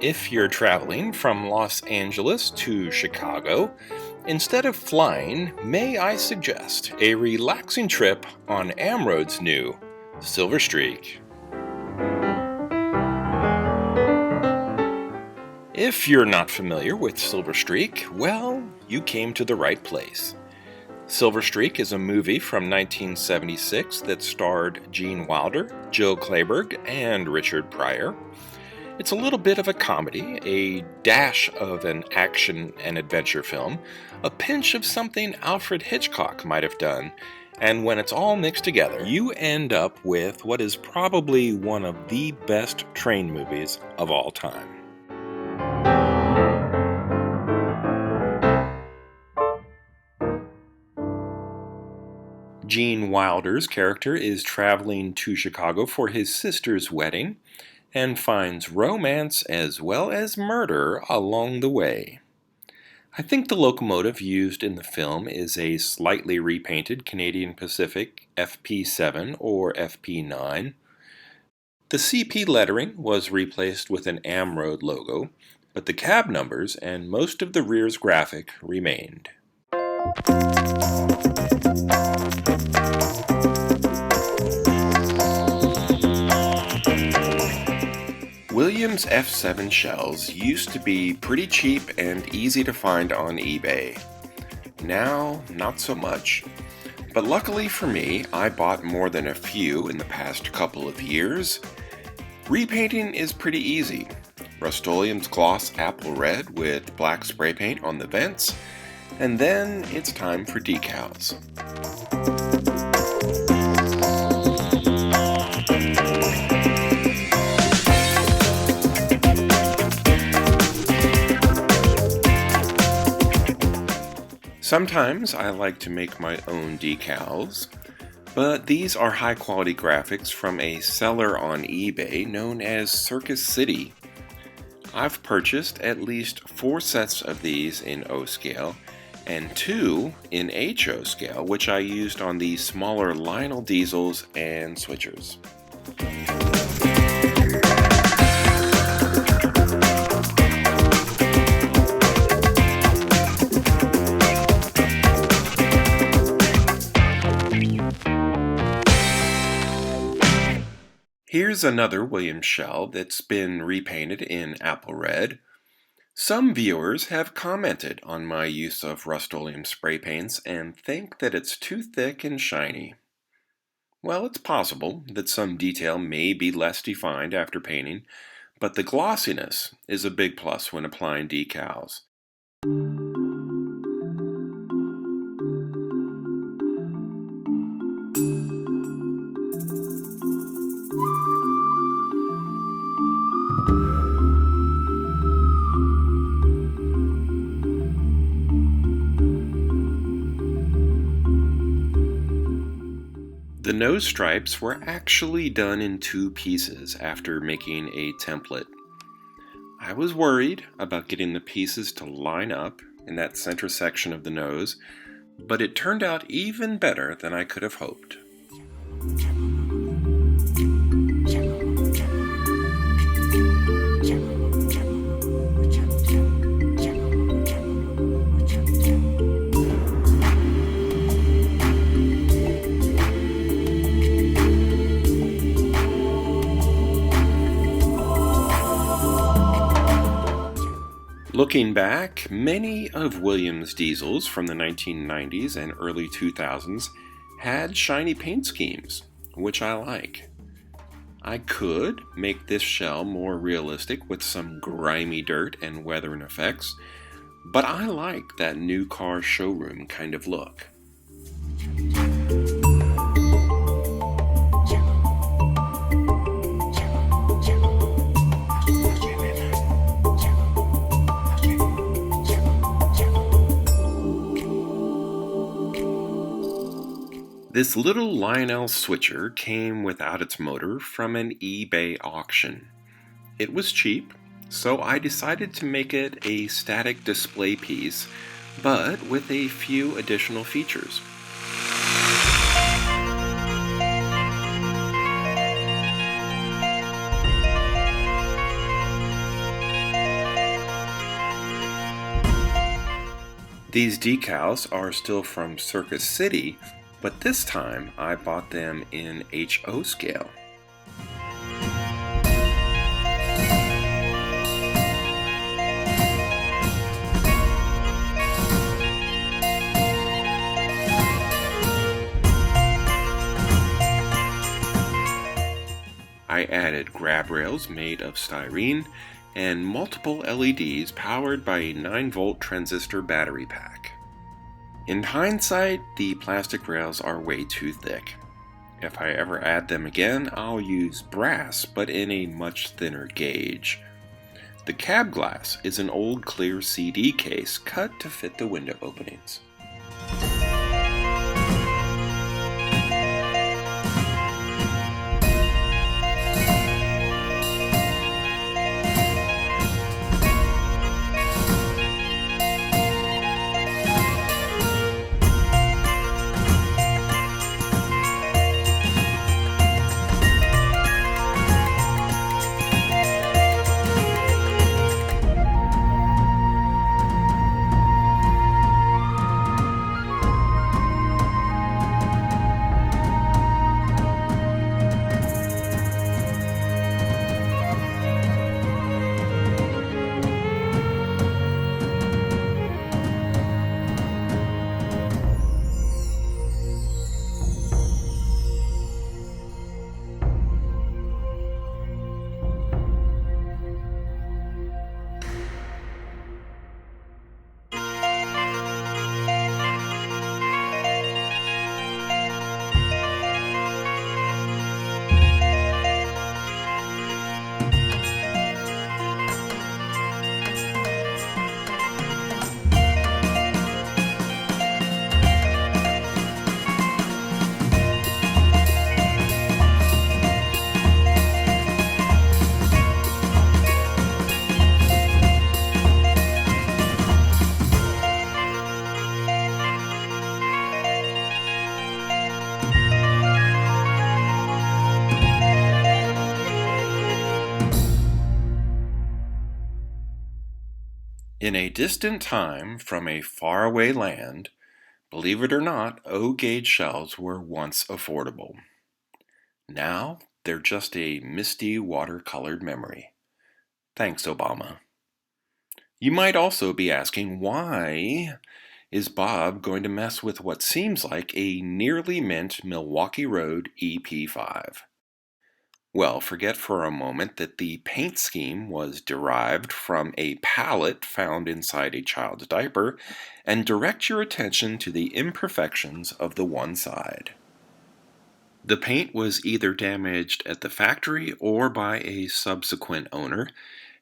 If you're traveling from Los Angeles to Chicago, instead of flying, may I suggest a relaxing trip on AMROAD's new Silver Streak. If you're not familiar with Silver Streak, well, you came to the right place. Silver Streak is a movie from 1976 that starred Gene Wilder, Jill Clayburgh, and Richard Pryor. It's a little bit of a comedy, a dash of an action and adventure film, a pinch of something Alfred Hitchcock might have done, and when it's all mixed together, you end up with what is probably one of the best train movies of all time. Gene Wilder's character is traveling to Chicago for his sister's wedding, and finds romance as well as murder along the way. I think the locomotive used in the film is a slightly repainted Canadian Pacific FP-7 or FP-9. The CP lettering was replaced with an AMROAD logo, but the cab numbers and most of the rear's graphic remained. Williams F-7 shells used to be pretty cheap and easy to find on eBay. Now, not so much. But luckily for me, I bought more than a few in the past couple of years. Repainting is pretty easy. Rust-Oleum's gloss apple red with black spray paint on the vents, and then it's time for decals. Sometimes I like to make my own decals, but these are high-quality graphics from a seller on eBay known as Circus City. I've purchased at least 4 sets of these in O scale and 2 in HO scale, which I used on the smaller Lionel diesels and switchers. Here's another Williams shell that's been repainted in apple red. Some viewers have commented on my use of Rust-Oleum spray paints and think that it's too thick and shiny. Well, it's possible that some detail may be less defined after painting, but the glossiness is a big plus when applying decals. The nose stripes were actually done in 2 pieces after making a template. I was worried about getting the pieces to line up in that center section of the nose, but it turned out even better than I could have hoped. Looking back, many of Williams' diesels from the 1990s and early 2000s had shiny paint schemes, which I like. I could make this shell more realistic with some grimy dirt and weathering effects, but I like that new car showroom kind of look. This little Lionel switcher came without its motor from an eBay auction. It was cheap, so I decided to make it a static display piece, but with a few additional features. These decals are still from Circus City, but this time I bought them in HO scale. I added grab rails made of styrene and multiple LEDs powered by a 9-volt transistor battery pack. In hindsight, the plastic rails are way too thick. If I ever add them again, I'll use brass, but in a much thinner gauge. The cab glass is an old clear CD case cut to fit the window openings. In a distant time from a faraway land, believe it or not, O-gauge shells were once affordable. Now, they're just a misty watercolored memory. Thanks, Obama. You might also be asking, why is Bob going to mess with what seems like a nearly mint Milwaukee Road EP-5? Well, forget for a moment that the paint scheme was derived from a palette found inside a child's diaper, and direct your attention to the imperfections of the one side. The paint was either damaged at the factory or by a subsequent owner.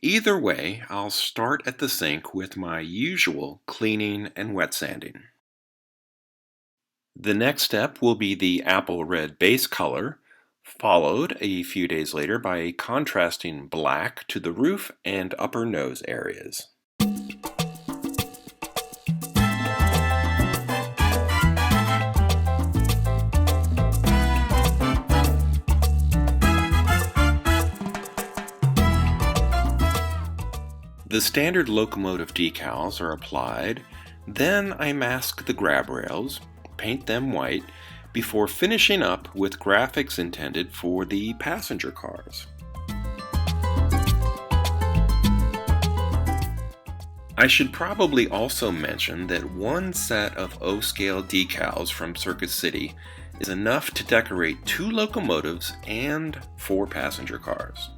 Either way, I'll start at the sink with my usual cleaning and wet sanding. The next step will be the apple red base color, followed a few days later by a contrasting black to the roof and upper nose areas. The standard locomotive decals are applied, then I mask the grab rails, paint them white, before finishing up with graphics intended for the passenger cars. I should probably also mention that one set of O-scale decals from Circus City is enough to decorate 2 locomotives and 4 passenger cars.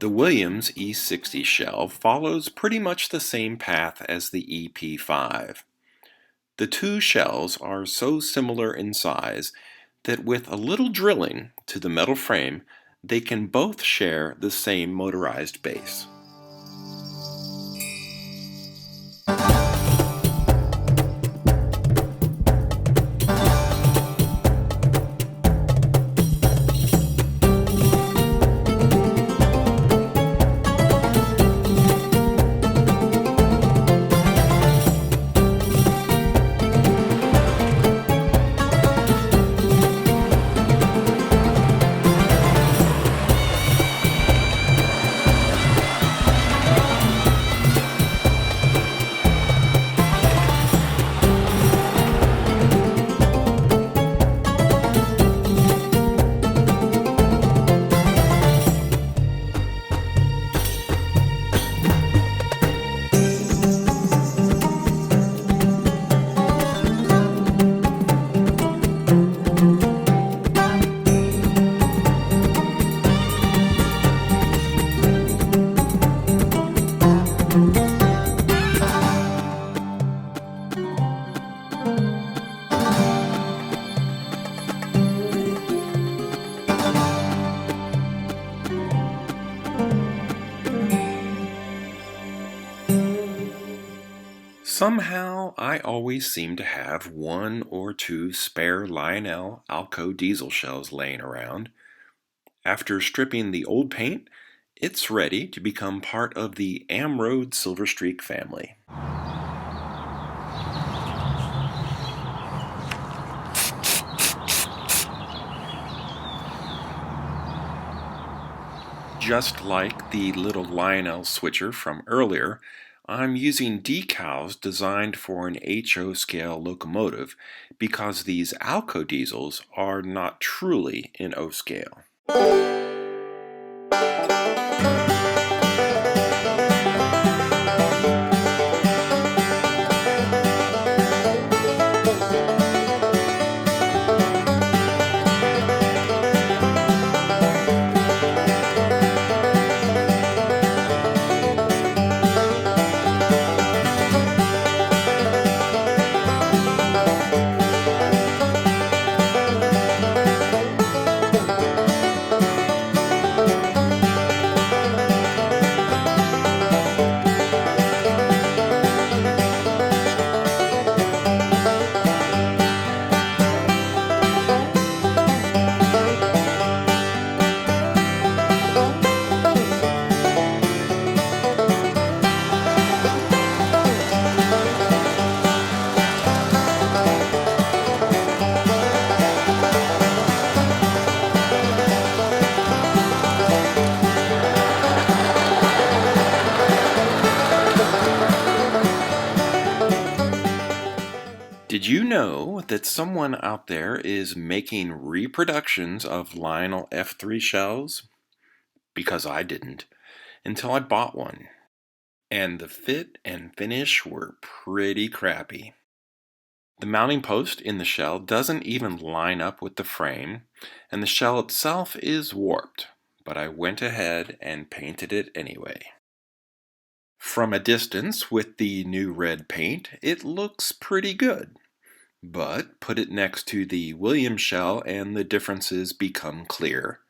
The Williams E-60 shell follows pretty much the same path as the EP-5. The 2 shells are so similar in size that with a little drilling to the metal frame, they can both share the same motorized base. Somehow, I always seem to have one or two spare Lionel Alco diesel shells laying around. After stripping the old paint, it's ready to become part of the AMROAD Silver Streak family. Just like the little Lionel switcher from earlier, I'm using decals designed for an HO scale locomotive because these Alco diesels are not truly in O scale. Did you know that someone out there is making reproductions of Lionel F-3 shells? Because I didn't, until I bought one. And the fit and finish were pretty crappy. The mounting post in the shell doesn't even line up with the frame, and the shell itself is warped, but I went ahead and painted it anyway. From a distance with the new red paint, it looks pretty good. But put it next to the Williams shell and the differences become clear.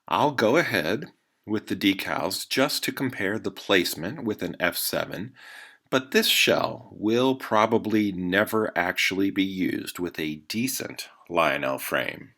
I'll go ahead with the decals just to compare the placement with an F-7, but this shell will probably never actually be used with a decent Lionel frame.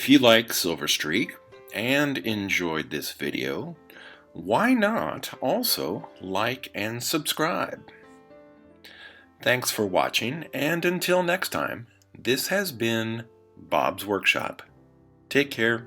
If you like Silver Streak and enjoyed this video, why not also like and subscribe? Thanks for watching, and until next time, this has been Bob's Workshop. Take care.